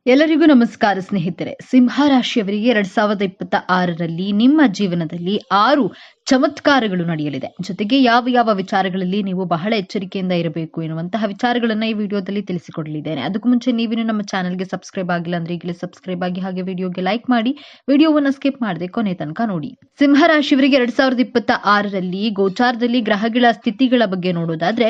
ಎಲ್ಲರಿಗೂ ನಮಸ್ಕಾರ ಸ್ನೇಹಿತರೆ. ಸಿಂಹ ರಾಶಿಯವರಿಗೆ 2026ರಲ್ಲಿ ನಿಮ್ಮ ಜೀವನದಲ್ಲಿ 6 ಚಮತ್ಕಾರಗಳು ನಡೆಯಲಿದೆ. ಜೊತೆಗೆ ಯಾವ ವಿಚಾರಗಳಲ್ಲಿ ನೀವು ಬಹಳ ಎಚ್ಚರಿಕೆಯಿಂದ ಇರಬೇಕು ಎನ್ನುವಂತಹ ವಿಚಾರಗಳನ್ನ ಈ ವಿಡಿಯೋದಲ್ಲಿ ತಿಳಿಸಿಕೊಡಲಿದ್ದೇನೆ. ಅದಕ್ಕೂ ಮುಂಚೆ ನೀವಿನ್ನು ನಮ್ಮ ಚಾನೆಲ್ಗೆ ಸಬ್ಸ್ಕ್ರೈಬ್ ಆಗಿಲ್ಲ ಅಂದ್ರೆ ಈಗಲೇ ಸಬ್ಸ್ಕ್ರೈಬ್ ಆಗಿ ಹಾಗೆ ವಿಡಿಯೋಗೆ ಲೈಕ್ ಮಾಡಿ, ವಿಡಿಯೋವನ್ನ ಸ್ಕಿಪ್ ಮಾಡದೆ ಕೊನೆ ತನಕ ನೋಡಿ. ಸಿಂಹ ರಾಶಿಯವರಿಗೆ 2026ರಲ್ಲಿ ಗೋಚಾರದಲ್ಲಿ ಗ್ರಹಗಳ ಸ್ಥಿತಿಗಳ ಬಗ್ಗೆ ನೋಡೋದಾದ್ರೆ,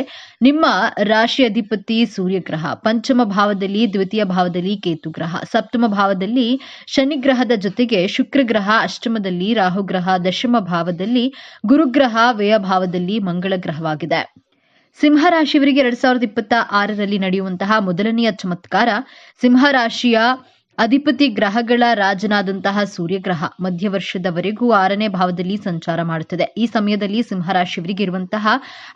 ನಿಮ್ಮ ರಾಶಿ ಅಧಿಪತಿ ಸೂರ್ಯ ಗ್ರಹ, ಪಂಚಮ ಭಾವದಲ್ಲಿ ದ್ವಿತೀಯ ಭಾವದಲ್ಲಿ ಕೇತು ಗ್ರಹ, ಸಪ್ತಮ ಭಾವದಲ್ಲಿ ಶನಿ ಗ್ರಹದ ಜೊತೆಗೆ ಶುಕ್ರ ಗ್ರಹ, ಅಷ್ಟಮದಲ್ಲಿ ರಾಹು ಗ್ರಹ, ದಶಮ ಭಾವದಲ್ಲಿ ಗುರುಗ್ರಹ, ವ್ಯಯ ಭಾವದಲ್ಲಿ ಮಂಗಳ ಗ್ರಹವಾಗಿದೆ. ಸಿಂಹ ರಾಶಿಯವರಿಗೆ 2026ರಲ್ಲಿ ನಡೆಯುವಂತಹ ಮೊದಲನೆಯ ಚಮತ್ಕಾರ, ಸಿಂಹ ರಾಶಿಯ ಅಧಿಪತಿ ಗ್ರಹಗಳ ರಾಜನಾದಂತಹ ಸೂರ್ಯಗ್ರಹ ಮಧ್ಯವರ್ಷದವರೆಗೂ 6ನೇ ಭಾವದಲ್ಲಿ ಸಂಚಾರ ಮಾಡುತ್ತದೆ. ಈ ಸಮಯದಲ್ಲಿ ಸಿಂಹರಾಶಿಯವರಿಗೆ ಇರುವಂತಹ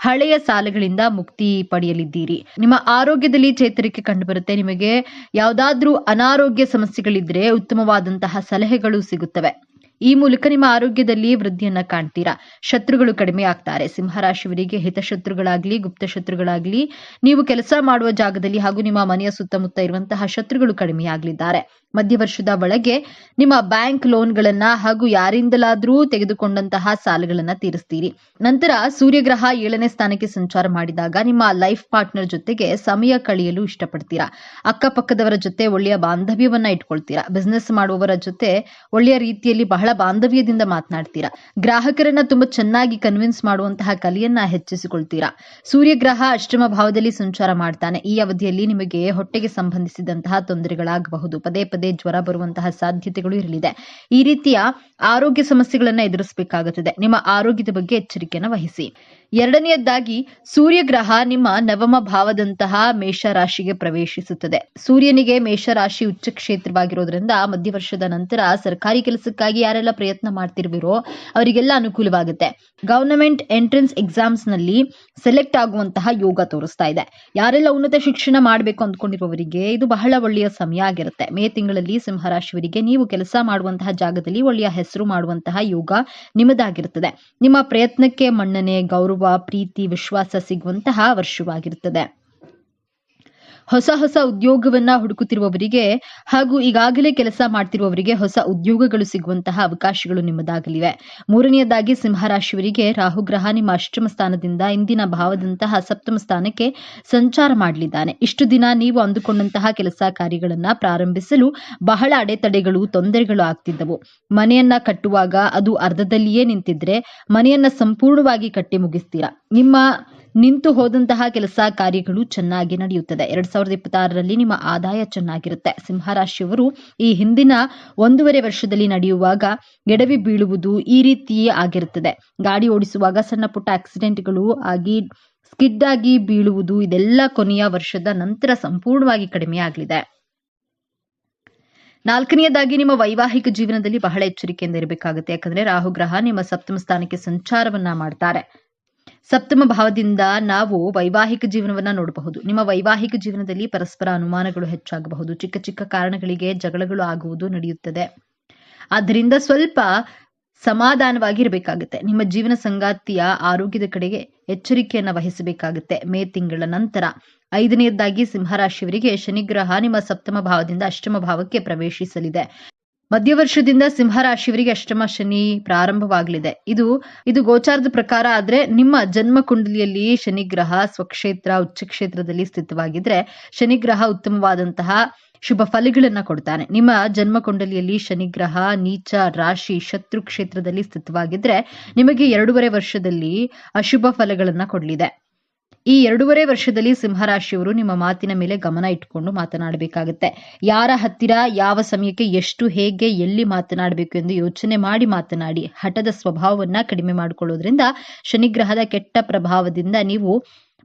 ಹಳೆಯ ಸಾಲಗಳಿಂದ ಮುಕ್ತಿ ಪಡೆಯಲಿದ್ದೀರಿ. ನಿಮ್ಮ ಆರೋಗ್ಯದಲ್ಲಿ ಚೇತರಿಕೆ ಕಂಡುಬರುತ್ತೆ. ನಿಮಗೆ ಯಾವುದಾದ್ರೂ ಅನಾರೋಗ್ಯ ಸಮಸ್ಯೆಗಳಿದ್ರೆ ಉತ್ತಮವಾದಂತಹ ಸಲಹೆಗಳು ಸಿಗುತ್ತವೆ. ಈ ಮೂಲಕ ನಿಮ್ಮ ಆರೋಗ್ಯದಲ್ಲಿ ವೃದ್ಧಿಯನ್ನ ಕಾಣ್ತೀರಾ. ಶತ್ರುಗಳು ಕಡಿಮೆ ಆಗ್ತಾರೆ. ಸಿಂಹರಾಶಿಯವರಿಗೆ ಹಿತಶತ್ರುಗಳಾಗ್ಲಿ ಗುಪ್ತ ಶತ್ರುಗಳಾಗ್ಲಿ ನೀವು ಕೆಲಸ ಮಾಡುವ ಜಾಗದಲ್ಲಿ ಹಾಗೂ ನಿಮ್ಮ ಮನೆಯ ಸುತ್ತಮುತ್ತ ಇರುವಂತಹ ಶತ್ರುಗಳು ಕಡಿಮೆ ಆಗಲಿದ್ದಾರೆ. ಮಧ್ಯವರ್ಷದ ಒಳಗೆ ನಿಮ್ಮ ಬ್ಯಾಂಕ್ ಲೋನ್ಗಳನ್ನ ಹಾಗೂ ಯಾರಿಂದಲಾದ್ರೂ ತೆಗೆದುಕೊಂಡಂತಹ ಸಾಲಗಳನ್ನ ತೀರಿಸ್ತೀರಿ. ನಂತರ ಸೂರ್ಯಗ್ರಹ 7ನೇ ಸ್ಥಾನಕ್ಕೆ ಸಂಚಾರ ಮಾಡಿದಾಗ ನಿಮ್ಮ ಲೈಫ್ ಪಾರ್ಟ್ನರ್ ಜೊತೆಗೆ ಸಮಯ ಕಳೆಯಲು ಇಷ್ಟಪಡ್ತೀರಾ. ಅಕ್ಕಪಕ್ಕದವರ ಜೊತೆ ಒಳ್ಳೆಯ ಬಾಂಧವ್ಯವನ್ನ ಇಟ್ಕೊಳ್ತೀರಾ. ಬಿಸ್ನೆಸ್ ಮಾಡುವವರ ಜೊತೆ ಒಳ್ಳೆಯ ರೀತಿಯಲ್ಲಿ ಬಹಳ ಬಾಂಧವ್ಯದಿಂದ ಮಾತನಾಡ್ತೀರಾ. ಗ್ರಾಹಕರನ್ನ ತುಂಬಾ ಚೆನ್ನಾಗಿ ಕನ್ವಿನ್ಸ್ ಮಾಡುವಂತಹ ಕಲೆಯನ್ನ ಹೆಚ್ಚಿಸಿಕೊಳ್ತೀರಾ. ಸೂರ್ಯಗ್ರಹ ಅಷ್ಟಮ ಭಾವದಲ್ಲಿ ಸಂಚಾರ ಮಾಡ್ತಾನೆ. ಈ ಅವಧಿಯಲ್ಲಿ ನಿಮಗೆ ಹೊಟ್ಟೆಗೆ ಸಂಬಂಧಿಸಿದಂತಹ ತೊಂದರೆಗಳಾಗಬಹುದು. ಪದೇ ಪದೇ ಜ್ವರ ಬರುವಂತಹ ಸಾಧ್ಯತೆಗಳು ಇರಲಿದೆ. ಈ ರೀತಿಯ ಆರೋಗ್ಯ ಸಮಸ್ಯೆಗಳನ್ನ ಎದುರಿಸಬೇಕಾಗುತ್ತದೆ. ನಿಮ್ಮ ಆರೋಗ್ಯದ ಬಗ್ಗೆ ಎಚ್ಚರಿಕೆಯನ್ನು ವಹಿಸಿ. ಎರಡನೆಯದಾಗಿ, ಸೂರ್ಯಗ್ರಹ ನಿಮ್ಮ ನವಮ ಭಾವದಂತಹ ಮೇಷರಾಶಿಗೆ ಪ್ರವೇಶಿಸುತ್ತದೆ. ಸೂರ್ಯನಿಗೆ ಮೇಷರಾಶಿ ಉಚ್ಚ ಕ್ಷೇತ್ರವಾಗಿರೋದ್ರಿಂದ ಮಧ್ಯವರ್ಷದ ನಂತರ ಸರ್ಕಾರಿ ಕೆಲಸಕ್ಕಾಗಿ ಯಾರೆಲ್ಲ ಪ್ರಯತ್ನ ಮಾಡ್ತಿರುವಿರೋ ಅವರಿಗೆಲ್ಲ ಅನುಕೂಲವಾಗುತ್ತೆ. ಗವರ್ನಮೆಂಟ್ ಎಂಟ್ರೆನ್ಸ್ ಎಕ್ಸಾಮ್ಸ್ ನಲ್ಲಿ ಸೆಲೆಕ್ಟ್ ಆಗುವಂತಹ ಯೋಗ ತೋರಿಸ್ತಾ ಇದೆ. ಯಾರೆಲ್ಲ ಉನ್ನತ ಶಿಕ್ಷಣ ಮಾಡಬೇಕು ಅಂದ್ಕೊಂಡಿರುವವರಿಗೆ ಇದು ಬಹಳ ಒಳ್ಳೆಯ ಸಮಯ ಆಗಿರುತ್ತೆ. ಮೇ ತಿಂಗಳಲ್ಲಿ ಸಿಂಹರಾಶಿಯವರಿಗೆ ನೀವು ಕೆಲಸ ಮಾಡುವಂತಹ ಜಾಗದಲ್ಲಿ ಒಳ್ಳೆಯ ಹೆಸರು ಮಾಡುವಂತಹ ಯೋಗ ನಿಮ್ಮದಾಗಿರುತ್ತದೆ. ನಿಮ್ಮ ಪ್ರಯತ್ನಕ್ಕೆ ಮನ್ನಣೆ, ಗೌರವ, ಪ್ರೀತಿ, ವಿಶ್ವಾಸ ಸಿಗುವಂತಹ ವರ್ಷವಾಗಿರುತ್ತದೆ. ಹೊಸ ಉದ್ಯೋಗವನ್ನ ಹುಡುಕುತ್ತಿರುವವರಿಗೆ ಹಾಗೂ ಈಗಾಗಲೇ ಕೆಲಸ ಮಾಡ್ತಿರುವವರಿಗೆ ಹೊಸ ಉದ್ಯೋಗಗಳು ಸಿಗುವಂತಹ ಅವಕಾಶಗಳು ನಿಮ್ಮದಾಗಲಿವೆ. ಮೂರನೆಯದಾಗಿ, ಸಿಂಹರಾಶಿಯವರಿಗೆ ರಾಹುಗ್ರಹ ನಿಮ್ಮ ಅಷ್ಟಮ ಸ್ಥಾನದಿಂದ ಇಂದಿನ ಭಾವದಂತಹ ಸಪ್ತಮ ಸ್ಥಾನಕ್ಕೆ ಸಂಚಾರ ಮಾಡಲಿದ್ದಾನೆ. ಇಷ್ಟು ದಿನ ನೀವು ಅಂದುಕೊಂಡಂತಹ ಕೆಲಸ ಕಾರ್ಯಗಳನ್ನ ಪ್ರಾರಂಭಿಸಲು ಬಹಳ ಅಡೆತಡೆಗಳು, ತೊಂದರೆಗಳು ಆಗ್ತಿದ್ದವು. ಮನೆಯನ್ನ ಕಟ್ಟುವಾಗ ಅದು ಅರ್ಧದಲ್ಲಿಯೇ ನಿಂತಿದ್ರೆ ಮನೆಯನ್ನ ಸಂಪೂರ್ಣವಾಗಿ ಕಟ್ಟಿ ಮುಗಿಸ್ತೀರಾ. ನಿಮ್ಮ ನಿಂತು ಹೋದಂತಹ ಕೆಲಸ ಕಾರ್ಯಗಳು ಚೆನ್ನಾಗಿ ನಡೆಯುತ್ತದೆ. 2026ರಲ್ಲಿ ನಿಮ್ಮ ಆದಾಯ ಚೆನ್ನಾಗಿರುತ್ತೆ. ಸಿಂಹರಾಶಿಯವರು ಈ ಹಿಂದಿನ 1.5 ವರ್ಷದಲ್ಲಿ ನಡೆಯುವಾಗ ಎಡವಿ ಬೀಳುವುದು ಈ ರೀತಿಯೇ ಆಗಿರುತ್ತದೆ. ಗಾಡಿ ಓಡಿಸುವಾಗ ಸಣ್ಣ ಪುಟ್ಟ ಆಕ್ಸಿಡೆಂಟ್ಗಳು ಆಗಿ ಸ್ಕಿಡ್ ಆಗಿ ಬೀಳುವುದು ಇದೆಲ್ಲ ಕೊನೆಯ ವರ್ಷದ ನಂತರ ಸಂಪೂರ್ಣವಾಗಿ ಕಡಿಮೆ ಆಗಲಿದೆ. ನಾಲ್ಕನೆಯದಾಗಿ, ನಿಮ್ಮ ವೈವಾಹಿಕ ಜೀವನದಲ್ಲಿ ಬಹಳ ಎಚ್ಚರಿಕೆಯಿಂದ ಇರಬೇಕಾಗುತ್ತೆ. ಯಾಕಂದ್ರೆ ರಾಹುಗ್ರಹ ನಿಮ್ಮ ಸಪ್ತಮ ಸ್ಥಾನಕ್ಕೆ ಸಂಚಾರವನ್ನ ಮಾಡ್ತಾರೆ. ಸಪ್ತಮ ಭಾವದಿಂದ ನಾವು ವೈವಾಹಿಕ ಜೀವನವನ್ನ ನೋಡಬಹುದು. ನಿಮ್ಮ ವೈವಾಹಿಕ ಜೀವನದಲ್ಲಿ ಪರಸ್ಪರ ಅನುಮಾನಗಳು ಹೆಚ್ಚಾಗಬಹುದು. ಚಿಕ್ಕ ಕಾರಣಗಳಿಗೆ ಜಗಳಗಳು ಆಗುವುದು ನಡೆಯುತ್ತದೆ. ಆದ್ದರಿಂದ ಸ್ವಲ್ಪ ಸಮಾಧಾನವಾಗಿ ಇರಬೇಕಾಗುತ್ತೆ. ನಿಮ್ಮ ಜೀವನ ಸಂಗಾತಿಯ ಆರೋಗ್ಯದ ಕಡೆಗೆ ಎಚ್ಚರಿಕೆಯನ್ನ ವಹಿಸಬೇಕಾಗುತ್ತೆ. ಮೇ ತಿಂಗಳ ನಂತರ. 5ನೇದಾಗಿ, ಸಿಂಹರಾಶಿಯವರಿಗೆ ಶನಿಗ್ರಹ ನಿಮ್ಮ ಸಪ್ತಮ ಭಾವದಿಂದ ಅಷ್ಟಮ ಭಾವಕ್ಕೆ ಪ್ರವೇಶಿಸಲಿದೆ. ಮಧ್ಯವರ್ಷದಿಂದ ಸಿಂಹರಾಶಿಯವರಿಗೆ ಅಷ್ಟಮ ಶನಿ ಪ್ರಾರಂಭವಾಗಲಿದೆ. ಇದು ಗೋಚಾರದ ಪ್ರಕಾರ ಆದ್ರೆ ನಿಮ್ಮ ಜನ್ಮ ಕುಂಡಲಿಯಲ್ಲಿ ಶನಿಗ್ರಹ ಸ್ವಕ್ಷೇತ್ರ ಉಚ್ಚ ಕ್ಷೇತ್ರದಲ್ಲಿ ಸ್ಥಿತವಾಗಿದ್ರೆ ಶನಿಗ್ರಹ ಉತ್ತಮವಾದಂತಹ ಶುಭ ಫಲಗಳನ್ನ ಕೊಡ್ತಾನೆ. ನಿಮ್ಮ ಜನ್ಮ ಕುಂಡಲಿಯಲ್ಲಿ ಶನಿಗ್ರಹ ನೀಚ ರಾಶಿ ಶತ್ರು ಕ್ಷೇತ್ರದಲ್ಲಿ ಸ್ಥಿತವಾಗಿದ್ರೆ ನಿಮಗೆ 2.5 ವರ್ಷದಲ್ಲಿ ಅಶುಭ ಫಲಗಳನ್ನ ಕೊಡಲಿದೆ. ಈ 2.5 ವರ್ಷದಲ್ಲಿ ಸಿಂಹರಾಶಿಯವರು ನಿಮ್ಮ ಮಾತಿನ ಮೇಲೆ ಗಮನ ಇಟ್ಟುಕೊಂಡು ಮಾತನಾಡಬೇಕಾಗುತ್ತೆ. ಯಾರ ಹತ್ತಿರ ಯಾವ ಸಮಯಕ್ಕೆ ಎಷ್ಟು ಹೇಗೆ ಎಲ್ಲಿ ಮಾತನಾಡಬೇಕು ಎಂದು ಯೋಚನೆ ಮಾಡಿ ಮಾತನಾಡಿ. ಹಠದ ಸ್ವಭಾವವನ್ನ ಕಡಿಮೆ ಮಾಡಿಕೊಳ್ಳೋದ್ರಿಂದ ಶನಿಗ್ರಹದ ಕೆಟ್ಟ ಪ್ರಭಾವದಿಂದ ನೀವು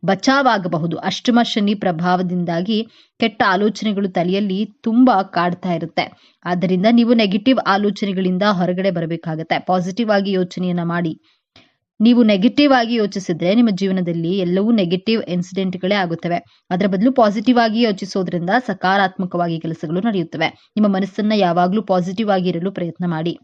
ಬಚಾವಾಗಬಹುದು. ಅಷ್ಟಮ ಶನಿ ಪ್ರಭಾವದಿಂದಾಗಿ ಕೆಟ್ಟ ಆಲೋಚನೆಗಳು ತಲೆಯಲ್ಲಿ ತುಂಬಾ ಕಾಡ್ತಾ ಇರುತ್ತೆ. ಆದ್ದರಿಂದ ನೀವು ನೆಗೆಟಿವ್ ಆಲೋಚನೆಗಳಿಂದ ಹೊರಗಡೆ ಬರಬೇಕಾಗತ್ತೆ. ಪಾಸಿಟಿವ್ ಆಗಿ ಯೋಚನೆಯನ್ನ ಮಾಡಿ. ನೀವು ನೆಗೆಟಿವ್ ಆಗಿ ಯೋಚಿಸಿದ್ರೆ ನಿಮ್ಮ ಜೀವನದಲ್ಲಿ ಎಲ್ಲವೂ ನೆಗೆಟಿವ್ ಇನ್ಸಿಡೆಂಟ್ಗಳೇ ಆಗುತ್ತವೆ. ಅದರ ಬದಲು ಪಾಸಿಟಿವ್ ಆಗಿ ಯೋಚಿಸೋದ್ರಿಂದ ಸಕಾರಾತ್ಮಕವಾಗಿ ಕೆಲಸಗಳು ನಡೆಯುತ್ತವೆ. ನಿಮ್ಮ ಮನಸ್ಸನ್ನ ಯಾವಾಗಲೂ ಪಾಸಿಟಿವ್ ಆಗಿ ಇರಲು ಪ್ರಯತ್ನ ಮಾಡಿ.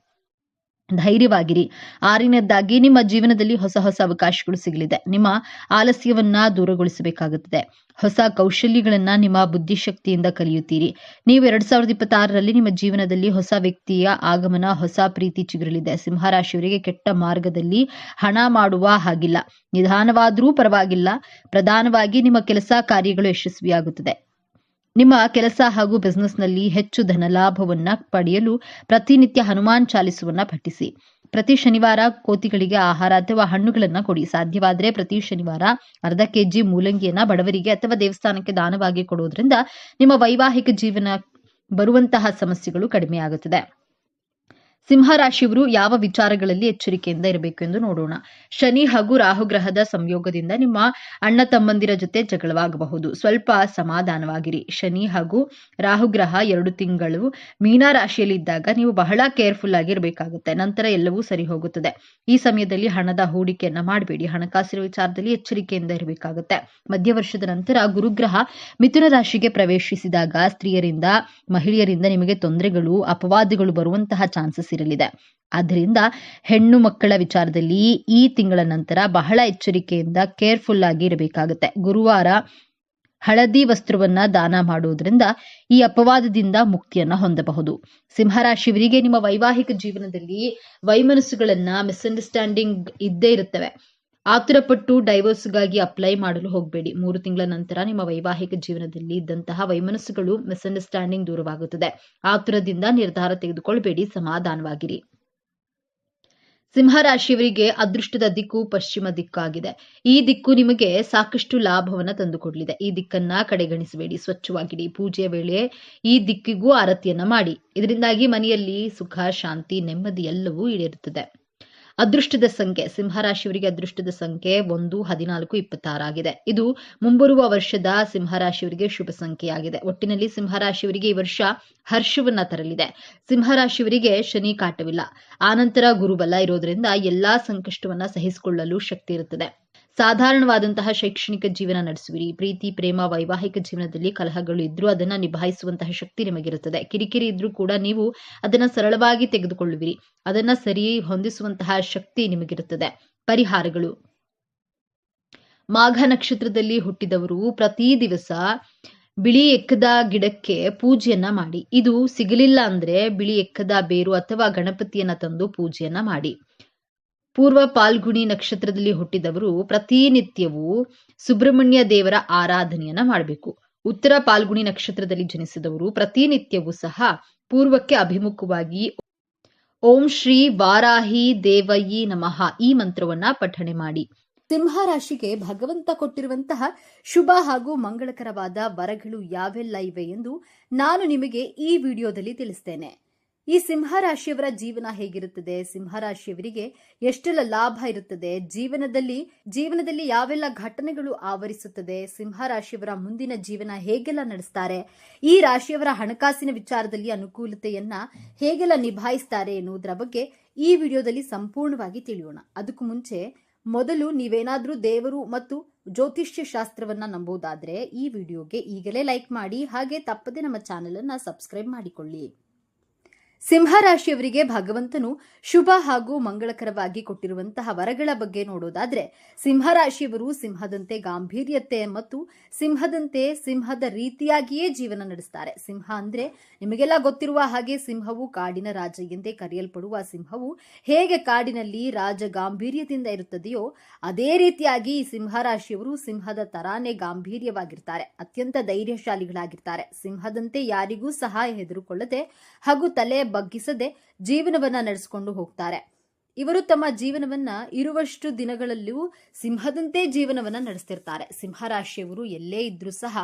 ಧೈರ್ಯವಾಗಿರಿ. 6ನೇದಾಗಿ ನಿಮ್ಮ ಜೀವನದಲ್ಲಿ ಹೊಸ ಹೊಸ ಅವಕಾಶಗಳು ಸಿಗಲಿದೆ. ನಿಮ್ಮ ಆಲಸ್ಯವನ್ನ ದೂರಗೊಳಿಸಬೇಕಾಗುತ್ತದೆ. ಹೊಸ ಕೌಶಲ್ಯಗಳನ್ನ ನಿಮ್ಮ ಬುದ್ಧಿಶಕ್ತಿಯಿಂದ ಕಲಿಯುತ್ತೀರಿ. ನೀವು 2026ರಲ್ಲಿ ನಿಮ್ಮ ಜೀವನದಲ್ಲಿ ಹೊಸ ವ್ಯಕ್ತಿಯ ಆಗಮನ, ಹೊಸ ಪ್ರೀತಿ ಚಿಗುರಲಿದೆ. ಸಿಂಹರಾಶಿಯವರಿಗೆ ಕೆಟ್ಟ ಮಾರ್ಗದಲ್ಲಿ ಹಣ ಮಾಡುವ ಹಾಗಿಲ್ಲ. ನಿಧಾನವಾದರೂ ಪರವಾಗಿಲ್ಲ. ಪ್ರಧಾನವಾಗಿ ನಿಮ್ಮ ಕೆಲಸ ಕಾರ್ಯಗಳು ಯಶಸ್ವಿಯಾಗುತ್ತದೆ. ನಿಮ್ಮ ಕೆಲಸ ಹಾಗೂ ಬಿಸ್ನೆಸ್ನಲ್ಲಿ ಹೆಚ್ಚು ಧನಲಾಭವನ್ನ ಪಡೆಯಲು ಪ್ರತಿನಿತ್ಯ ಹನುಮಾನ್ ಚಾಲಿಸವನ್ನ ಪಠಿಸಿ. ಪ್ರತಿ ಶನಿವಾರ ಕೋತಿಗಳಿಗೆ ಆಹಾರ ಅಥವಾ ಹಣ್ಣುಗಳನ್ನ ಕೊಡಿ. ಸಾಧ್ಯವಾದರೆ ಪ್ರತಿ ಶನಿವಾರ ಅರ್ಧ ಕೆಜಿ ಮೂಲಂಗಿಯನ್ನ ಬಡವರಿಗೆ ಅಥವಾ ದೇವಸ್ಥಾನಕ್ಕೆ ದಾನವಾಗಿ ಕೊಡುವುದರಿಂದ ನಿಮ್ಮ ವೈವಾಹಿಕ ಜೀವನ ಬರುವಂತಹ ಸಮಸ್ಯೆಗಳು ಕಡಿಮೆಯಾಗುತ್ತದೆ. ಸಿಂಹರಾಶಿಯವರು ಯಾವ ವಿಚಾರಗಳಲ್ಲಿ ಎಚ್ಚರಿಕೆಯಿಂದ ಇರಬೇಕು ಎಂದು ನೋಡೋಣ. ಶನಿ ಹಾಗೂ ರಾಹುಗ್ರಹದ ಸಂಯೋಗದಿಂದ ನಿಮ್ಮ ಅಣ್ಣ ತಮ್ಮಂದಿರ ಜೊತೆ ಜಗಳವಾಗಬಹುದು. ಸ್ವಲ್ಪ ಸಮಾಧಾನವಾಗಿರಿ. ಶನಿ ಹಾಗೂ ರಾಹುಗ್ರಹ 2 ತಿಂಗಳು ಮೀನ ರಾಶಿಯಲ್ಲಿ ಇದ್ದಾಗ ನೀವು ಬಹಳ ಕೇರ್ಫುಲ್ ಆಗಿ ಇರಬೇಕಾಗುತ್ತೆ. ನಂತರ ಎಲ್ಲವೂ ಸರಿ ಹೋಗುತ್ತದೆ. ಈ ಸಮಯದಲ್ಲಿ ಹಣದ ಹೂಡಿಕೆಯನ್ನ ಮಾಡಬೇಡಿ. ಹಣಕಾಸಿನ ವಿಚಾರದಲ್ಲಿ ಎಚ್ಚರಿಕೆಯಿಂದ ಇರಬೇಕಾಗುತ್ತೆ. ಮಧ್ಯವರ್ಷದ ನಂತರ ಗುರುಗ್ರಹ ಮಿಥುನ ರಾಶಿಗೆ ಪ್ರವೇಶಿಸಿದಾಗ ಸ್ತ್ರೀಯರಿಂದ ಮಹಿಳೆಯರಿಂದ ನಿಮಗೆ ತೊಂದರೆಗಳು ಅಪವಾದಗಳು ಬರುವಂತಹ ಚಾನ್ಸಸ್ ಇರಲಿದೆ. ಆದ್ದರಿಂದ ಹೆಣ್ಣು ಮಕ್ಕಳ ವಿಚಾರದಲ್ಲಿ ಈ ತಿಂಗಳ ನಂತರ ಬಹಳ ಎಚ್ಚರಿಕೆಯಿಂದ ಕೇರ್ಫುಲ್ ಆಗಿ ಇರಬೇಕಾಗುತ್ತೆ. ಗುರುವಾರ ಹಳದಿ ವಸ್ತ್ರವನ್ನ ದಾನ ಮಾಡುವುದರಿಂದ ಈ ಅಪವಾದದಿಂದ ಮುಕ್ತಿಯನ್ನ ಹೊಂದಬಹುದು. ಸಿಂಹರಾಶಿಯವರಿಗೆ ನಿಮ್ಮ ವೈವಾಹಿಕ ಜೀವನದಲ್ಲಿ ವೈಮನಸ್ಸುಗಳನ್ನ ಮಿಸ್ಅಂಡರ್ಸ್ಟ್ಯಾಂಡಿಂಗ್ ಇದ್ದೇ ಇರುತ್ತವೆ. ಆತುರಪಟ್ಟು ಡೈವೋರ್ಸ್ಗಾಗಿ ಅಪ್ಲೈ ಮಾಡಲು ಹೋಗಬೇಡಿ. 3 ತಿಂಗಳ ನಂತರ ನಿಮ್ಮ ವೈವಾಹಿಕ ಜೀವನದಲ್ಲಿ ಇದ್ದಂತಹ ವೈಮನಸ್ಸುಗಳು ಮಿಸ್ಅಂಡರ್ಸ್ಟ್ಯಾಂಡಿಂಗ್ ದೂರವಾಗುತ್ತದೆ. ಆತುರದಿಂದ ನಿರ್ಧಾರ ತೆಗೆದುಕೊಳ್ಳಬೇಡಿ. ಸಮಾಧಾನವಾಗಿರಿ. ಸಿಂಹರಾಶಿಯವರಿಗೆ ಅದೃಷ್ಟದ ದಿಕ್ಕು ಪಶ್ಚಿಮ ದಿಕ್ಕಾಗಿದೆ. ಈ ದಿಕ್ಕು ನಿಮಗೆ ಸಾಕಷ್ಟು ಲಾಭವನ್ನ ತಂದುಕೊಡಲಿದೆ. ಈ ದಿಕ್ಕನ್ನ ಕಡೆಗಣಿಸಬೇಡಿ. ಸ್ವಚ್ಛವಾಗಿಡಿ. ಪೂಜೆಯ ವೇಳೆ ಈ ದಿಕ್ಕಿಗೂ ಆರತಿಯನ್ನ ಮಾಡಿ. ಇದರಿಂದಾಗಿ ಮನೆಯಲ್ಲಿ ಸುಖ, ಶಾಂತಿ, ನೆಮ್ಮದಿ ಎಲ್ಲವೂ ಈಡೇರುತ್ತದೆ. ಅದೃಷ್ಟದ ಸಂಖ್ಯೆ ಸಿಂಹರಾಶಿಯವರಿಗೆ ಅದೃಷ್ಟದ ಸಂಖ್ಯೆ 1, 14, 26 ಆಗಿದೆ. ಇದು ಮುಂಬರುವ ವರ್ಷದ ಸಿಂಹರಾಶಿಯವರಿಗೆ ಶುಭ ಸಂಖ್ಯೆಯಾಗಿದೆ. ಒಟ್ಟಿನಲ್ಲಿ ಸಿಂಹರಾಶಿಯವರಿಗೆ ಈ ವರ್ಷ ಹರ್ಷವನ್ನ ತರಲಿದೆ. ಸಿಂಹರಾಶಿಯವರಿಗೆ ಶನಿ ಕಾಟವಿಲ್ಲ. ಆನಂತರ ಗುರುಬಲ ಇರೋದ್ರಿಂದ ಎಲ್ಲಾ ಸಂಕಷ್ಟವನ್ನ ಸಹಿಸಿಕೊಳ್ಳಲು ಶಕ್ತಿ ಇರುತ್ತದೆ. ಸಾಧಾರಣವಾದಂತಹ ಶೈಕ್ಷಣಿಕ ಜೀವನ ನಡೆಸುವಿರಿ. ಪ್ರೀತಿ, ಪ್ರೇಮ, ವೈವಾಹಿಕ ಜೀವನದಲ್ಲಿ ಕಲಹಗಳು ಇದ್ರೂ ಅದನ್ನ ನಿಭಾಯಿಸುವಂತಹ ಶಕ್ತಿ ನಿಮಗಿರುತ್ತದೆ. ಕಿರಿಕಿರಿ ಇದ್ರೂ ಕೂಡ ನೀವು ಅದನ್ನ ಸರಳವಾಗಿ ತೆಗೆದುಕೊಳ್ಳುವಿರಿ. ಅದನ್ನ ಸರಿ ಹೊಂದಿಸುವಂತಹ ಶಕ್ತಿ ನಿಮಗಿರುತ್ತದೆ. ಪರಿಹಾರಗಳು: ಮಾಘ ನಕ್ಷತ್ರದಲ್ಲಿ ಹುಟ್ಟಿದವರು ಪ್ರತಿ ದಿವಸ ಬಿಳಿ ಎಕ್ಕದ ಗಿಡಕ್ಕೆ ಪೂಜೆಯನ್ನ ಮಾಡಿ. ಇದು ಸಿಗಲಿಲ್ಲ ಅಂದ್ರೆ ಬಿಳಿ ಎಕ್ಕದ ಬೇರು ಅಥವಾ ಗಣಪತಿಯನ್ನ ತಂದು ಪೂಜೆಯನ್ನ ಮಾಡಿ. ಪೂರ್ವ ಪಾಲ್ಗುಣಿ ನಕ್ಷತ್ರದಲ್ಲಿ ಹುಟ್ಟಿದವರು ಪ್ರತಿನಿತ್ಯವೂ ಸುಬ್ರಹ್ಮಣ್ಯ ದೇವರ ಆರಾಧನೆಯನ್ನ ಮಾಡಬೇಕು. ಉತ್ತರ ಪಾಲ್ಗುಣಿ ನಕ್ಷತ್ರದಲ್ಲಿ ಜನಿಸಿದವರು ಪ್ರತಿನಿತ್ಯವೂ ಸಹ ಪೂರ್ವಕ್ಕೆ ಅಭಿಮುಖವಾಗಿ ಓಂ ಶ್ರೀ ವಾರಾಹಿ ದೇವಯಿ ನಮಃ ಈ ಮಂತ್ರವನ್ನ ಪಠಣೆ ಮಾಡಿ. ಸಿಂಹ ರಾಶಿಗೆ ಭಗವಂತ ಕೊಟ್ಟಿರುವಂತಹ ಶುಭ ಹಾಗೂ ಮಂಗಳಕರವಾದ ವರಗಳು ಯಾವೆಲ್ಲ ಇವೆ ಎಂದು ನಾನು ನಿಮಗೆ ಈ ವಿಡಿಯೋದಲ್ಲಿ ತಿಳಿಸ್ತೇನೆ. ಈ ಸಿಂಹರಾಶಿಯವರ ಜೀವನ ಹೇಗಿರುತ್ತದೆ, ಸಿಂಹರಾಶಿಯವರಿಗೆ ಎಷ್ಟೆಲ್ಲ ಲಾಭ ಇರುತ್ತದೆ, ಜೀವನದಲ್ಲಿ ಯಾವೆಲ್ಲ ಘಟನೆಗಳು ಆವರಿಸುತ್ತದೆ, ಸಿಂಹರಾಶಿಯವರ ಮುಂದಿನ ಜೀವನ ಹೇಗೆಲ್ಲ ನಡೆಸ್ತಾರೆ, ಈ ರಾಶಿಯವರ ಹಣಕಾಸಿನ ವಿಚಾರದಲ್ಲಿ ಅನುಕೂಲತೆಯನ್ನ ಹೇಗೆಲ್ಲ ನಿಭಾಯಿಸ್ತಾರೆ ಎನ್ನುವುದರ ಬಗ್ಗೆ ಈ ವಿಡಿಯೋದಲ್ಲಿ ಸಂಪೂರ್ಣವಾಗಿ ತಿಳಿಯೋಣ. ಅದಕ್ಕೂ ಮುಂಚೆ ಮೊದಲು ನೀವೇನಾದ್ರೂ ದೇವರು ಮತ್ತು ಜ್ಯೋತಿಷ್ಯ ಶಾಸ್ತ್ರವನ್ನ ನಂಬೋದಾದ್ರೆ ಈ ವಿಡಿಯೋಗೆ ಈಗಲೇ ಲೈಕ್ ಮಾಡಿ, ಹಾಗೆ ತಪ್ಪದೆ ನಮ್ಮ ಚಾನೆಲ್ ಅನ್ನ ಸಬ್ಸ್ಕ್ರೈಬ್ ಮಾಡಿಕೊಳ್ಳಿ. ಸಿಂಹರಾಶಿಯವರಿಗೆ ಭಗವಂತನು ಶುಭ ಹಾಗೂ ಮಂಗಳಕರವಾಗಿ ಕೊಟ್ಟಿರುವಂತಹ ವರಗಳ ಬಗ್ಗೆ ನೋಡೋದಾದ್ರೆ, ಸಿಂಹರಾಶಿಯವರು ಸಿಂಹದಂತೆ ಗಾಂಭೀರ್ಯತೆ ಮತ್ತು ಸಿಂಹದ ರೀತಿಯಾಗಿಯೇ ಜೀವನ ನಡೆಸ್ತಾರೆ. ಸಿಂಹ ಅಂದ್ರೆ ನಿಮಗೆಲ್ಲ ಗೊತ್ತಿರುವ ಹಾಗೆ ಸಿಂಹವು ಕಾಡಿನ ರಾಜ ಎಂದೇ ಕರೆಯಲ್ಪಡುವ ಸಿಂಹವು ಹೇಗೆ ಕಾಡಿನಲ್ಲಿ ರಾಜ ಗಾಂಭೀರ್ಯದಿಂದ ಇರುತ್ತದೆಯೋ ಅದೇ ರೀತಿಯಾಗಿ ಈ ಸಿಂಹರಾಶಿಯವರು ಸಿಂಹದ ತರಾನೇ ಗಾಂಭೀರ್ಯವಾಗಿರ್ತಾರೆ. ಅತ್ಯಂತ ಧೈರ್ಯಶಾಲಿಗಳಾಗಿರ್ತಾರೆ. ಸಿಂಹದಂತೆ ಯಾರಿಗೂ ಸಹ ಹೆದರುಕೊಳ್ಳದೆ ಹಾಗೂ ತಲೆ ಬಗ್ಗಿಸದೆ ಜೀವನವನ್ನ ನಡೆಸಿಕೊಂಡು ಹೋಗ್ತಾರೆ. ಇವರು ತಮ್ಮ ಜೀವನವನ್ನ ಇರುವಷ್ಟು ದಿನಗಳಲ್ಲೂ ಸಿಂಹದಂತೆ ಜೀವನವನ್ನ ನಡೆಸ್ತಿರ್ತಾರೆ. ಸಿಂಹರಾಶಿಯವರು ಎಲ್ಲೇ ಇದ್ರೂ ಸಹ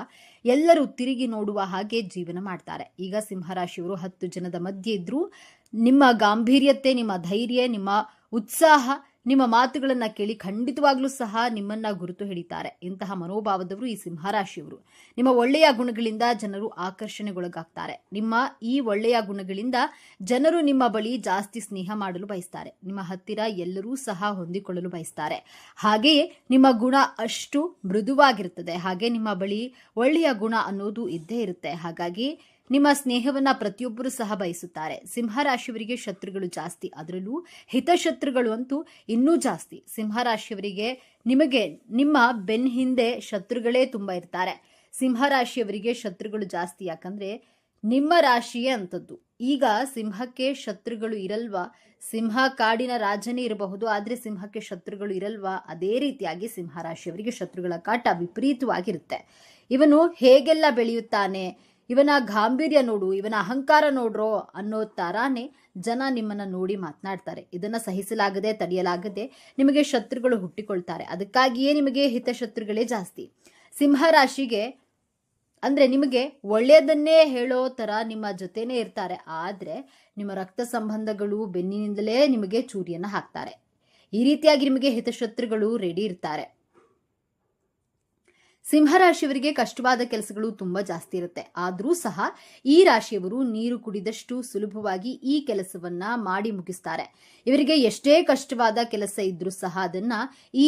ಎಲ್ಲರೂ ತಿರುಗಿ ನೋಡುವ ಹಾಗೆ ಜೀವನ ಮಾಡ್ತಾರೆ. ಈಗ ಸಿಂಹರಾಶಿಯವರು 10 ಜನದ ಮಧ್ಯೆ ಇದ್ರೂ ನಿಮ್ಮ ಗಾಂಭೀರ್ಯತೆ, ನಿಮ್ಮ ಧೈರ್ಯ, ನಿಮ್ಮ ಉತ್ಸಾಹ, ನಿಮ್ಮ ಮಾತುಗಳನ್ನ ಕೇಳಿ ಖಂಡಿತವಾಗ್ಲೂ ಸಹ ನಿಮ್ಮನ್ನ ಗುರುತು ಹಿಡಿತಾರೆ. ಇಂತಹ ಮನೋಭಾವದವರು ಈ ಸಿಂಹರಾಶಿಯವರು. ನಿಮ್ಮ ಒಳ್ಳೆಯ ಗುಣಗಳಿಂದ ಜನರು ಆಕರ್ಷಣೆಗೊಳಗಾಗ್ತಾರೆ. ನಿಮ್ಮ ಈ ಒಳ್ಳೆಯ ಗುಣಗಳಿಂದ ಜನರು ನಿಮ್ಮ ಬಳಿ ಜಾಸ್ತಿ ಸ್ನೇಹ ಮಾಡಲು ಬಯಸ್ತಾರೆ. ನಿಮ್ಮ ಹತ್ತಿರ ಎಲ್ಲರೂ ಸಹ ಹೊಂದಿಕೊಳ್ಳಲು ಬಯಸ್ತಾರೆ. ಹಾಗೆಯೇ ನಿಮ್ಮ ಗುಣ ಅಷ್ಟು ಮೃದುವಾಗಿರುತ್ತದೆ. ಹಾಗೆ ನಿಮ್ಮ ಬಳಿ ಒಳ್ಳೆಯ ಗುಣ ಅನ್ನೋದು ಇದ್ದೇ ಇರುತ್ತೆ. ಹಾಗಾಗಿ ನಿಮ್ಮ ಸ್ನೇಹವನ್ನ ಪ್ರತಿಯೊಬ್ಬರು ಸಹ ಬಯಸುತ್ತಾರೆ. ಸಿಂಹರಾಶಿಯವರಿಗೆ ಶತ್ರುಗಳು ಜಾಸ್ತಿ, ಅದರಲ್ಲೂ ಹಿತಶತ್ರುಗಳು ಅಂತೂ ಇನ್ನೂ ಜಾಸ್ತಿ. ಸಿಂಹರಾಶಿಯವರಿಗೆ ನಿಮ್ಮ ಬೆನ್ ಹಿಂದೆ ಶತ್ರುಗಳೇ ತುಂಬಾ ಇರ್ತಾರೆ. ಸಿಂಹರಾಶಿಯವರಿಗೆ ಶತ್ರುಗಳು ಜಾಸ್ತಿ, ಯಾಕಂದ್ರೆ ನಿಮ್ಮ ರಾಶಿಯೇ ಅಂತದ್ದು. ಈಗ ಸಿಂಹಕ್ಕೆ ಶತ್ರುಗಳು ಇರಲ್ವಾ? ಸಿಂಹ ಕಾಡಿನ ರಾಜನೇ ಇರಬಹುದು, ಆದ್ರೆ ಸಿಂಹಕ್ಕೆ ಶತ್ರುಗಳು ಇರಲ್ವಾ? ಅದೇ ರೀತಿಯಾಗಿ ಸಿಂಹರಾಶಿಯವರಿಗೆ ಶತ್ರುಗಳ ಕಾಟ ವಿಪರೀತವಾಗಿರುತ್ತೆ. ಇವನು ಹೇಗೆಲ್ಲ ಬೆಳೆಯುತ್ತಾನೆ, ಇವನ ಗಾಂಭೀರ್ಯ ನೋಡು, ಇವನ ಅಹಂಕಾರ ನೋಡ್ರೋ ಅನ್ನೋ ತರಾನೇ ಜನ ನಿಮ್ಮನ್ನ ನೋಡಿ ಮಾತನಾಡ್ತಾರೆ. ಇದನ್ನ ಸಹಿಸಲಾಗದೆ, ತಡೆಯಲಾಗದೆ ನಿಮಗೆ ಶತ್ರುಗಳು ಹುಟ್ಟಿಕೊಳ್ತಾರೆ. ಅದಕ್ಕಾಗಿಯೇ ನಿಮಗೆ ಹಿತಶತ್ರುಗಳೇ ಜಾಸ್ತಿ. ಸಿಂಹರಾಶಿಗೆ ಅಂದ್ರೆ ನಿಮಗೆ ಒಳ್ಳೆಯದನ್ನೇ ಹೇಳೋ ತರ ನಿಮ್ಮ ಜೊತೆನೇ ಇರ್ತಾರೆ, ಆದ್ರೆ ನಿಮ್ಮ ರಕ್ತ ಸಂಬಂಧಗಳು ಬೆನ್ನಿನಿಂದಲೇ ನಿಮಗೆ ಚೂರಿಯನ್ನ ಹಾಕ್ತಾರೆ. ಈ ರೀತಿಯಾಗಿ ನಿಮಗೆ ಹಿತಶತ್ರುಗಳು ರೆಡಿ ಇರ್ತಾರೆ. ಸಿಂಹರಾಶಿಯವರಿಗೆ ಕಷ್ಟವಾದ ಕೆಲಸಗಳು ತುಂಬಾ ಜಾಸ್ತಿ ಇರುತ್ತೆ. ಆದ್ರೂ ಸಹ ಈ ರಾಶಿಯವರು ನೀರು ಕುಡಿದಷ್ಟು ಸುಲಭವಾಗಿ ಈ ಕೆಲಸವನ್ನ ಮಾಡಿ ಮುಗಿಸ್ತಾರೆ. ಇವರಿಗೆ ಎಷ್ಟೇ ಕಷ್ಟವಾದ ಕೆಲಸ ಇದ್ರೂ ಸಹ ಅದನ್ನ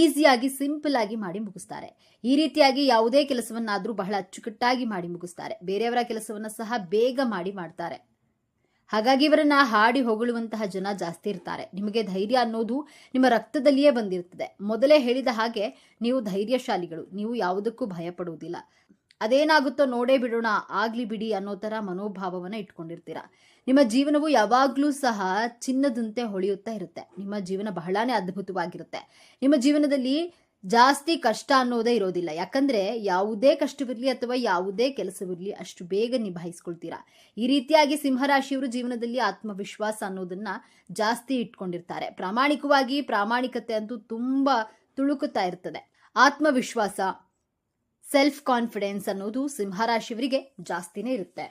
ಈಸಿಯಾಗಿ, ಸಿಂಪಲ್ ಆಗಿ ಮಾಡಿ ಮುಗಿಸ್ತಾರೆ. ಈ ರೀತಿಯಾಗಿ ಯಾವುದೇ ಕೆಲಸವನ್ನಾದ್ರೂ ಬಹಳ ಅಚ್ಚುಕಟ್ಟಾಗಿ ಮಾಡಿ ಮುಗಿಸ್ತಾರೆ. ಬೇರೆಯವರ ಕೆಲಸವನ್ನ ಸಹ ಬೇಗ ಮಾಡ್ತಾರೆ. ಹಾಗಾಗಿ ಇವರನ್ನ ಹಾಡಿ ಹೊಗಳುವಂತಹ ಜನ ಜಾಸ್ತಿ ಇರ್ತಾರೆ. ನಿಮಗೆ ಧೈರ್ಯ ಅನ್ನೋದು ನಿಮ್ಮ ರಕ್ತದಲ್ಲಿಯೇ ಬಂದಿರ್ತದೆ. ಮೊದಲೇ ಹೇಳಿದ ಹಾಗೆ ನೀವು ಧೈರ್ಯಶಾಲಿಗಳು, ನೀವು ಯಾವುದಕ್ಕೂ ಭಯ ಪಡುವುದಿಲ್ಲ. ಅದೇನಾಗುತ್ತೋ ನೋಡೇ ಬಿಡೋಣ, ಆಗ್ಲಿ ಬಿಡಿ ಅನ್ನೋ ತರ ಮನೋಭಾವವನ್ನ ಇಟ್ಕೊಂಡಿರ್ತೀರಾ. ನಿಮ್ಮ ಜೀವನವು ಯಾವಾಗ್ಲೂ ಸಹ ಚಿನ್ನದಂತೆ ಹೊಳೆಯುತ್ತಾ ಇರುತ್ತೆ. ನಿಮ್ಮ ಜೀವನ ಬಹಳಾನೇ ಅದ್ಭುತವಾಗಿರುತ್ತೆ. ನಿಮ್ಮ ಜೀವನದಲ್ಲಿ ಜಾಸ್ತಿ ಕಷ್ಟ ಅನ್ನೋದೇ ಇರೋದಿಲ್ಲ. ಯಾಕಂದ್ರೆ ಯಾವುದೇ ಕಷ್ಟವಿರಲಿ ಅಥವಾ ಯಾವುದೇ ಕೆಲಸವಿರಲಿ ಅಷ್ಟು ಬೇಗ ನಿಭಾಯಿಸ್ಕೊಳ್ತೀರಾ. ಈ ರೀತಿಯಾಗಿ ಸಿಂಹರಾಶಿಯವರು ಜೀವನದಲ್ಲಿ ಆತ್ಮವಿಶ್ವಾಸ ಅನ್ನೋದನ್ನ ಜಾಸ್ತಿ ಇಟ್ಕೊಂಡಿರ್ತಾರೆ. ಪ್ರಾಮಾಣಿಕತೆ ಅಂತೂ ತುಂಬಾ ತುಳುಕುತ್ತಾ ಇರ್ತದೆ. ಆತ್ಮವಿಶ್ವಾಸ, ಸೆಲ್ಫ್ ಕಾನ್ಫಿಡೆನ್ಸ್ ಅನ್ನೋದು ಸಿಂಹರಾಶಿಯವರಿಗೆ ಜಾಸ್ತಿನೇ ಇರುತ್ತೆ.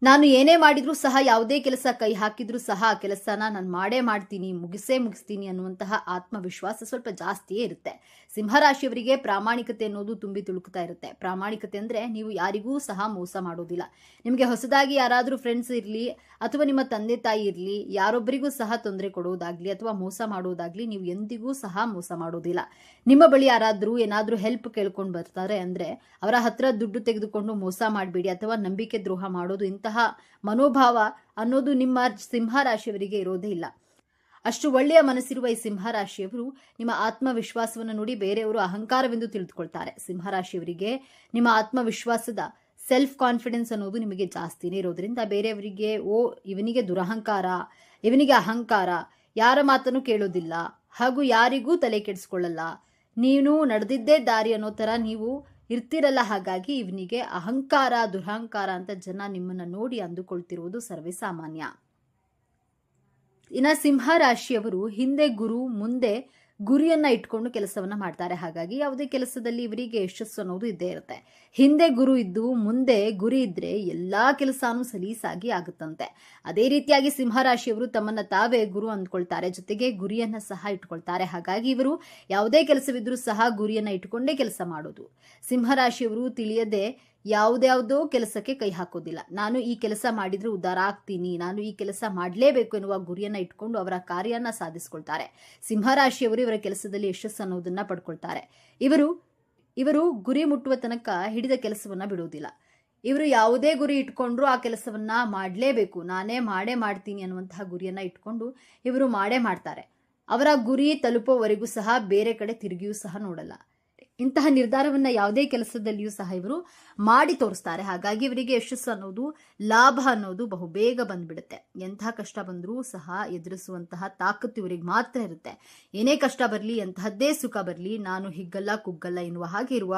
ನಾನು ಏನೇ ಮಾಡಿದ್ರೂ ಸಹ, ಯಾವುದೇ ಕೆಲಸ ಕೈ ಹಾಕಿದ್ರೂ ಸಹ ಆ ಕೆಲಸನ ನಾನು ಮಾಡ್ತೀನಿ, ಮುಗಿಸ್ತೀನಿ ಅನ್ನುವಂತಹ ಆತ್ಮವಿಶ್ವಾಸ ಸ್ವಲ್ಪ ಜಾಸ್ತಿಯೇ ಇರುತ್ತೆ. ಸಿಂಹರಾಶಿಯವರಿಗೆ ಪ್ರಾಮಾಣಿಕತೆ ಅನ್ನೋದು ತುಂಬಿ ತುಳುಕ್ತಾ ಇರುತ್ತೆ. ಪ್ರಾಮಾಣಿಕತೆ ಅಂದ್ರೆ ನೀವು ಯಾರಿಗೂ ಸಹ ಮೋಸ ಮಾಡೋದಿಲ್ಲ. ನಿಮಗೆ ಹೊಸದಾಗಿ ಯಾರಾದ್ರೂ ಫ್ರೆಂಡ್ಸ್ ಇರ್ಲಿ ಅಥವಾ ನಿಮ್ಮ ತಂದೆ ತಾಯಿ ಇರ್ಲಿ, ಯಾರೊಬ್ಬರಿಗೂ ಸಹ ತೊಂದರೆ ಕೊಡೋದಾಗ್ಲಿ ಅಥವಾ ಮೋಸ ಮಾಡೋದಾಗ್ಲಿ ನೀವು ಎಂದಿಗೂ ಸಹ ಮೋಸ ಮಾಡೋದಿಲ್ಲ. ನಿಮ್ಮ ಬಳಿ ಯಾರಾದ್ರೂ ಏನಾದ್ರೂ ಹೆಲ್ಪ್ ಕೇಳ್ಕೊಂಡು ಬರ್ತಾರೆ ಅಂದ್ರೆ ಅವರ ಹತ್ರ ದುಡ್ಡು ತೆಗೆದುಕೊಂಡು ಮೋಸ ಮಾಡಬೇಡಿ ಅಥವಾ ನಂಬಿಕೆ ದ್ರೋಹ ಮಾಡೋದು, ಇಂತಹ ಮನೋಭಾವ ಅನ್ನೋದು ನಿಮ್ಮ ಸಿಂಹರಾಶಿಯವರಿಗೆ ಇರೋದೇ ಇಲ್ಲ. ಅಷ್ಟು ಒಳ್ಳೆಯ ಮನಸ್ಸಿರುವ ಈ ಸಿಂಹರಾಶಿಯವರು ನಿಮ್ಮ ಆತ್ಮವಿಶ್ವಾಸವನ್ನು ನೋಡಿ ಬೇರೆಯವರು ಅಹಂಕಾರವೆಂದು ತಿಳಿದುಕೊಳ್ತಾರೆ. ಸಿಂಹರಾಶಿಯವರಿಗೆ ನಿಮ್ಮ ಆತ್ಮವಿಶ್ವಾಸದ ಸೆಲ್ಫ್ ಕಾನ್ಫಿಡೆನ್ಸ್ ಅನ್ನೋದು ನಿಮಗೆ ಜಾಸ್ತಿನೇ ಇರೋದ್ರಿಂದ ಬೇರೆಯವರಿಗೆ ಇವನಿಗೆ ದುರಹಂಕಾರ, ಇವನಿಗೆ ಅಹಂಕಾರ, ಯಾರ ಮಾತನ್ನು ಕೇಳೋದಿಲ್ಲ ಹಾಗೂ ಯಾರಿಗೂ ತಲೆ ಕೆಡಿಸ್ಕೊಳ್ಳಲ್ಲ, ನೀನು ನಡೆದಿದ್ದೇ ದಾರಿ ಅನ್ನೋ ತರ ನೀವು ಇರ್ತಿರಲ್ಲ. ಹಾಗಾಗಿ ಇವನಿಗೆ ಅಹಂಕಾರ, ದುರಹಂಕಾರ ಅಂತ ಜನ ನಿಮ್ಮನ್ನ ನೋಡಿ ಅಂದುಕೊಳ್ತಿರುವುದು ಸರ್ವೇ ಸಾಮಾನ್ಯ. ಇನ್ನ ಸಿಂಹರಾಶಿಯವರು ಹಿಂದೆ ಗುರು, ಮುಂದೆ ಗುರಿಯನ್ನ ಇಟ್ಕೊಂಡು ಕೆಲಸವನ್ನ ಮಾಡ್ತಾರೆ. ಹಾಗಾಗಿ ಯಾವುದೇ ಕೆಲಸದಲ್ಲಿ ಇವರಿಗೆ ಯಶಸ್ಸು ಅನ್ನೋದು ಇದ್ದೇ ಇರುತ್ತೆ. ಹಿಂದೆ ಗುರು ಇದ್ದು ಮುಂದೆ ಗುರಿ ಇದ್ರೆ ಎಲ್ಲಾ ಕೆಲಸನೂ ಸಲೀಸಾಗಿ ಆಗುತ್ತಂತೆ. ಅದೇ ರೀತಿಯಾಗಿ ಸಿಂಹರಾಶಿಯವರು ತಮ್ಮನ್ನ ತಾವೇ ಗುರು ಅಂದ್ಕೊಳ್ತಾರೆ, ಜೊತೆಗೆ ಗುರಿಯನ್ನ ಸಹ ಇಟ್ಕೊಳ್ತಾರೆ. ಹಾಗಾಗಿ ಇವರು ಯಾವುದೇ ಕೆಲಸವಿದ್ರೂ ಸಹ ಗುರಿಯನ್ನ ಇಟ್ಕೊಂಡೇ ಕೆಲಸ ಮಾಡೋದು. ಸಿಂಹರಾಶಿಯವರು ತಿಳಿಯದೆ ಯಾವುದ್ಯಾವುದೋ ಕೆಲಸಕ್ಕೆ ಕೈ ಹಾಕೋದಿಲ್ಲ. ನಾನು ಈ ಕೆಲಸ ಮಾಡಿದ್ರೆ ಉದ್ಧಾರ ಆಗ್ತೀನಿ, ನಾನು ಈ ಕೆಲಸ ಮಾಡಲೇಬೇಕು ಎನ್ನುವ ಗುರಿಯನ್ನ ಇಟ್ಕೊಂಡು ಅವರ ಕಾರ್ಯನ ಸಾಧಿಸ್ಕೊಳ್ತಾರೆ. ಸಿಂಹರಾಶಿಯವರು ಇವರ ಕೆಲಸದಲ್ಲಿ ಯಶಸ್ಸು ಅನ್ನೋದನ್ನ ಪಡ್ಕೊಳ್ತಾರೆ. ಇವರು ಗುರಿ ಮುಟ್ಟುವ ತನಕ ಹಿಡಿದ ಕೆಲಸವನ್ನ ಬಿಡುವುದಿಲ್ಲ. ಇವರು ಯಾವುದೇ ಗುರಿ ಇಟ್ಕೊಂಡ್ರು ಆ ಕೆಲಸವನ್ನ ಮಾಡಲೇಬೇಕು, ನಾನೇ ಮಾಡ್ತೀನಿ ಅನ್ನುವಂತಹ ಗುರಿಯನ್ನ ಇಟ್ಕೊಂಡು ಇವರು ಮಾಡ್ತಾರೆ. ಅವರ ಗುರಿ ತಲುಪೋವರೆಗೂ ಸಹ ಬೇರೆ ಕಡೆ ತಿರುಗಿಯೂ ಸಹ ನೋಡಲ್ಲ. ಇಂತಹ ನಿರ್ಧಾರವನ್ನ ಯಾವುದೇ ಕೆಲಸದಲ್ಲಿಯೂ ಸಹ ಇವರು ಮಾಡಿ ತೋರಿಸ್ತಾರೆ. ಹಾಗಾಗಿ ಇವರಿಗೆ ಯಶಸ್ಸು ಅನ್ನೋದು, ಲಾಭ ಅನ್ನೋದು ಬಹುಬೇಗ ಬಂದ್ಬಿಡುತ್ತೆ. ಎಂತಹ ಕಷ್ಟ ಬಂದರೂ ಸಹ ಎದುರಿಸುವಂತಹ ತಾಕತ್ತು ಇವರಿಗೆ ಮಾತ್ರ ಇರುತ್ತೆ. ಏನೇ ಕಷ್ಟ ಬರಲಿ, ಎಂತಹದ್ದೇ ಸುಖ ಬರಲಿ, ನಾನು ಹಿಗ್ಗಲ್ಲ ಕುಗ್ಗಲ್ಲ ಎನ್ನುವ ಹಾಗೆ ಇರುವ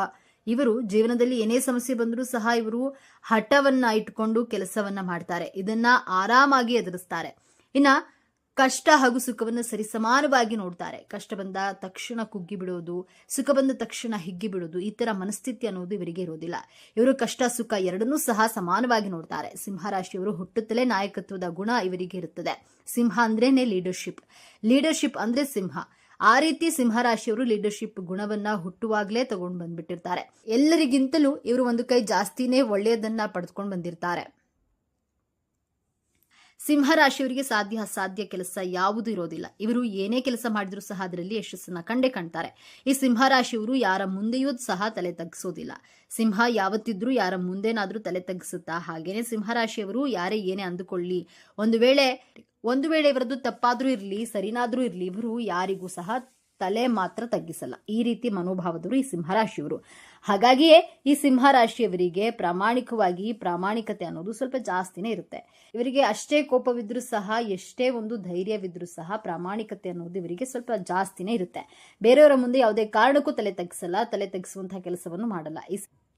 ಇವರು ಜೀವನದಲ್ಲಿ ಏನೇ ಸಮಸ್ಯೆ ಬಂದರೂ ಸಹ ಇವರು ಹಠವನ್ನ ಇಟ್ಕೊಂಡು ಕೆಲಸವನ್ನ ಮಾಡ್ತಾರೆ. ಇದನ್ನ ಆರಾಮಾಗಿ ಎದುರಿಸ್ತಾರೆ. ಇನ್ನ ಕಷ್ಟ ಹಾಗೂ ಸುಖವನ್ನು ಸರಿಸಮಾನವಾಗಿ ನೋಡ್ತಾರೆ. ಕಷ್ಟ ಬಂದ ತಕ್ಷಣ ಕುಗ್ಗಿ ಬಿಡೋದು, ಸುಖ ಬಂದ ತಕ್ಷಣ ಹಿಗ್ಗಿ ಬಿಡೋದು, ಈ ತರ ಮನಸ್ಥಿತಿ ಅನ್ನೋದು ಇವರಿಗೆ ಇರೋದಿಲ್ಲ. ಇವರು ಕಷ್ಟ ಸುಖ ಎರಡನ್ನೂ ಸಹ ಸಮಾನವಾಗಿ ನೋಡ್ತಾರೆ. ಸಿಂಹರಾಶಿಯವರು ಹುಟ್ಟುತ್ತಲೇ ನಾಯಕತ್ವದ ಗುಣ ಇವರಿಗೆ ಇರುತ್ತದೆ. ಸಿಂಹ ಅಂದ್ರೇನೆ ಲೀಡರ್ಶಿಪ್ ಅಂದ್ರೆ ಸಿಂಹ. ಆ ರೀತಿ ಸಿಂಹರಾಶಿಯವರು ಲೀಡರ್ಶಿಪ್ ಗುಣವನ್ನ ಹುಟ್ಟುವಾಗ್ಲೇ ತಗೊಂಡು ಬಂದ್ಬಿಟ್ಟಿರ್ತಾರೆ. ಎಲ್ಲರಿಗಿಂತಲೂ ಇವರು ಒಂದು ಕೈ ಜಾಸ್ತಿನೇ ಒಳ್ಳೆಯದನ್ನ ಪಡೆದುಕೊಂಡು ಬಂದಿರ್ತಾರೆ. ಸಿಂಹರಾಶಿಯವರಿಗೆ ಸಾಧ್ಯ ಅಸಾಧ್ಯ ಕೆಲಸ ಯಾವುದೂ ಇರೋದಿಲ್ಲ. ಇವರು ಏನೇ ಕೆಲಸ ಮಾಡಿದ್ರೂ ಸಹ ಅದರಲ್ಲಿ ಯಶಸ್ಸನ್ನ ಕಂಡೇ ಕಾಣ್ತಾರೆ. ಈ ಸಿಂಹರಾಶಿಯವರು ಯಾರ ಮುಂದೆಯೂ ಸಹ ತಲೆ ತಗ್ಗಿಸೋದಿಲ್ಲ. ಸಿಂಹ ಯಾವತ್ತಿದ್ರೂ ಯಾರ ಮುಂದೇನಾದ್ರೂ ತಲೆ ತಗ್ಗಿಸುತ್ತಾ. ಹಾಗೇನೆ ಸಿಂಹರಾಶಿಯವರು ಯಾರೇ ಏನೇ ಅಂದುಕೊಳ್ಳಿ, ಒಂದು ವೇಳೆ ಇವರದ್ದು ತಪ್ಪಾದ್ರೂ ಇರಲಿ, ಸರಿನಾದ್ರೂ ಇರಲಿ, ಇವರು ಯಾರಿಗೂ ಸಹ ತಲೆ ಮಾತ್ರ ತಗ್ಗಿಸಲ್ಲ. ಈ ರೀತಿ ಮನೋಭಾವದವರು ಈ ಸಿಂಹರಾಶಿಯವರು. ಹಾಗಾಗಿಯೇ ಈ ಸಿಂಹರಾಶಿಯವರಿಗೆ ಪ್ರಾಮಾಣಿಕತೆ ಅನ್ನೋದು ಸ್ವಲ್ಪ ಜಾಸ್ತಿನೇ ಇರುತ್ತೆ. ಇವರಿಗೆ ಅಷ್ಟೇ ಕೋಪವಿದ್ರೂ ಸಹ, ಎಷ್ಟೇ ಒಂದು ಧೈರ್ಯವಿದ್ರೂ ಸಹ ಪ್ರಾಮಾಣಿಕತೆ ಅನ್ನೋದು ಇವರಿಗೆ ಸ್ವಲ್ಪ ಜಾಸ್ತಿನೇ ಇರುತ್ತೆ. ಬೇರೆಯವರ ಮುಂದೆ ಯಾವುದೇ ಕಾರಣಕ್ಕೂ ತಲೆ ತಗ್ಗಿಸುವಂತಹ ಕೆಲಸವನ್ನು ಮಾಡಲ್ಲ.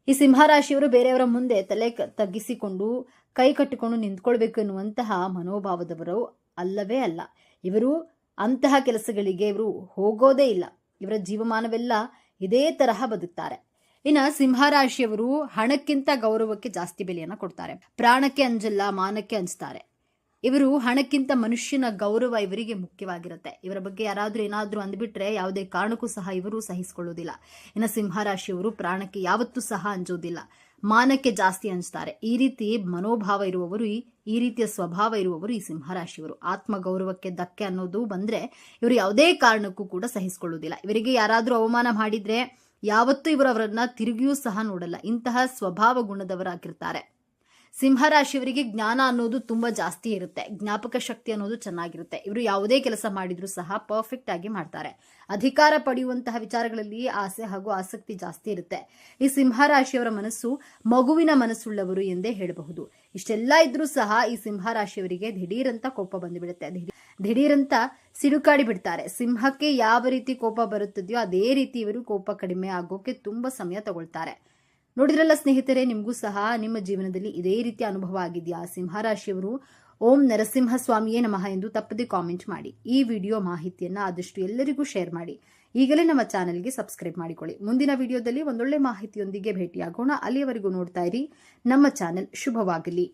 ಈ ಸಿಂಹರಾಶಿಯವರು ಬೇರೆಯವರ ಮುಂದೆ ತಲೆ ತಗ್ಗಿಸಿಕೊಂಡು ಕೈ ಕಟ್ಟಿಕೊಂಡು ನಿಂತ್ಕೊಳ್ಬೇಕು ಎನ್ನುವಂತಹ ಮನೋಭಾವದವರು ಅಲ್ಲವೇ ಅಲ್ಲ. ಇವರು ಅಂತಹ ಕೆಲಸಗಳಿಗೆ ಇವರು ಹೋಗೋದೇ ಇಲ್ಲ. ಇವರ ಜೀವಮಾನವೆಲ್ಲ ಇದೇ ತರಹ ಬದುಕ್ತಾರೆ. ಇನ್ನ ಸಿಂಹರಾಶಿಯವರು ಹಣಕ್ಕಿಂತ ಗೌರವಕ್ಕೆ ಜಾಸ್ತಿ ಬೆಲೆಯನ್ನ ಕೊಡ್ತಾರೆ. ಪ್ರಾಣಕ್ಕೆ ಅಂಜಲ್ಲ, ಮಾನಕ್ಕೆ ಅಂಜ್ತಾರೆ. ಇವರು ಹಣಕ್ಕಿಂತ ಮನುಷ್ಯನ ಗೌರವ ಇವರಿಗೆ ಮುಖ್ಯವಾಗಿರುತ್ತೆ. ಇವರ ಬಗ್ಗೆ ಯಾರಾದ್ರೂ ಏನಾದ್ರೂ ಅಂದ್ಬಿಟ್ರೆ ಯಾವುದೇ ಕಾರಣಕ್ಕೂ ಸಹ ಇವರು ಸಹಿಸಿಕೊಳ್ಳುವುದಿಲ್ಲ. ಇನ್ನು ಸಿಂಹರಾಶಿಯವರು ಪ್ರಾಣಕ್ಕೆ ಯಾವತ್ತೂ ಸಹ ಅಂಜೋದಿಲ್ಲ, ಮಾನಕ್ಕೆ ಜಾಸ್ತಿ ಅಂಜ್ತಾರೆ. ಈ ರೀತಿ ಮನೋಭಾವ ಇರುವವರು, ಈ ರೀತಿಯ ಸ್ವಭಾವ ಇರುವವರು ಈ ಸಿಂಹರಾಶಿಯವರು. ಆತ್ಮಗೌರವಕ್ಕೆ ಧಕ್ಕೆ ಅನ್ನೋದು ಬಂದ್ರೆ ಇವರು ಯಾವುದೇ ಕಾರಣಕ್ಕೂ ಕೂಡ ಸಹಿಸಿಕೊಳ್ಳುವುದಿಲ್ಲ. ಇವರಿಗೆ ಯಾರಾದ್ರೂ ಅವಮಾನ ಮಾಡಿದ್ರೆ ಯಾವತ್ತೂ ಇವರು ಅವರನ್ನ ತಿರುಗಿಯೂ ಸಹ ನೋಡಲ್ಲ. ಇಂತಹ ಸ್ವಭಾವ ಗುಣದವರಾಗಿರ್ತಾರೆ. ಸಿಂಹರಾಶಿಯವರಿಗೆ ಜ್ಞಾನ ಅನ್ನೋದು ತುಂಬಾ ಜಾಸ್ತಿ ಇರುತ್ತೆ. ಜ್ಞಾಪಕ ಶಕ್ತಿ ಅನ್ನೋದು ಚೆನ್ನಾಗಿರುತ್ತೆ. ಇವರು ಯಾವುದೇ ಕೆಲಸ ಮಾಡಿದ್ರೂ ಸಹ ಪರ್ಫೆಕ್ಟ್ ಆಗಿ ಮಾಡ್ತಾರೆ. ಅಧಿಕಾರ ಪಡೆಯುವಂತಹ ವಿಚಾರಗಳಲ್ಲಿ ಆಸೆ ಹಾಗೂ ಆಸಕ್ತಿ ಜಾಸ್ತಿ ಇರುತ್ತೆ. ಈ ಸಿಂಹರಾಶಿಯವರ ಮನಸ್ಸು ಮಗುವಿನ ಮನಸ್ಸುಳ್ಳವರು ಎಂದೇ ಹೇಳಬಹುದು. ಇಷ್ಟೆಲ್ಲ ಇದ್ರೂ ಸಹ ಈ ಸಿಂಹರಾಶಿಯವರಿಗೆ ದಿಢೀರಂತ ಕೋಪ ಬಂದುಬಿಡುತ್ತೆ. ದಿಢೀರಂತ ಸಿಡುಕಾಡಿ ಬಿಡ್ತಾರೆ. ಸಿಂಹಕ್ಕೆ ಯಾವ ರೀತಿ ಕೋಪ ಬರುತ್ತದೆಯೋ ಅದೇ ರೀತಿ ಇವರು ಕೋಪ ಕಡಿಮೆ ಆಗೋಕೆ ತುಂಬಾ ಸಮಯ ತಗೊಳ್ತಾರೆ. ನೋಡಿದ್ರಲ್ಲ ಸ್ನೇಹಿತರೆ, ನಿಮಗೂ ಸಹ ನಿಮ್ಮ ಜೀವನದಲ್ಲಿ ಇದೇ ರೀತಿಯ ಅನುಭವ ಆಗಿದೆಯಾ? ಸಿಂಹರಾಶಿಯವರು ಓಂ ನರಸಿಂಹ ಸ್ವಾಮಿಯೇ ನಮಃ ಎಂದು ತಪ್ಪದೆ ಕಾಮೆಂಟ್ ಮಾಡಿ. ಈ ವಿಡಿಯೋ ಮಾಹಿತಿಯನ್ನ ಆದಷ್ಟು ಎಲ್ಲರಿಗೂ ಶೇರ್ ಮಾಡಿ. ಈಗಲೇ ನಮ್ಮ ಚಾನೆಲ್ಗೆ ಸಬ್ಸ್ಕ್ರೈಬ್ ಮಾಡಿಕೊಳ್ಳಿ. ಮುಂದಿನ ವಿಡಿಯೋದಲ್ಲಿ ಒಂದೊಳ್ಳೆ ಮಾಹಿತಿಯೊಂದಿಗೆ ಭೇಟಿಯಾಗೋಣ. ಅಲ್ಲಿಯವರೆಗೂ ನೋಡ್ತಾ ಇರಿ ನಮ್ಮ ಚಾನೆಲ್. ಶುಭವಾಗಲಿ.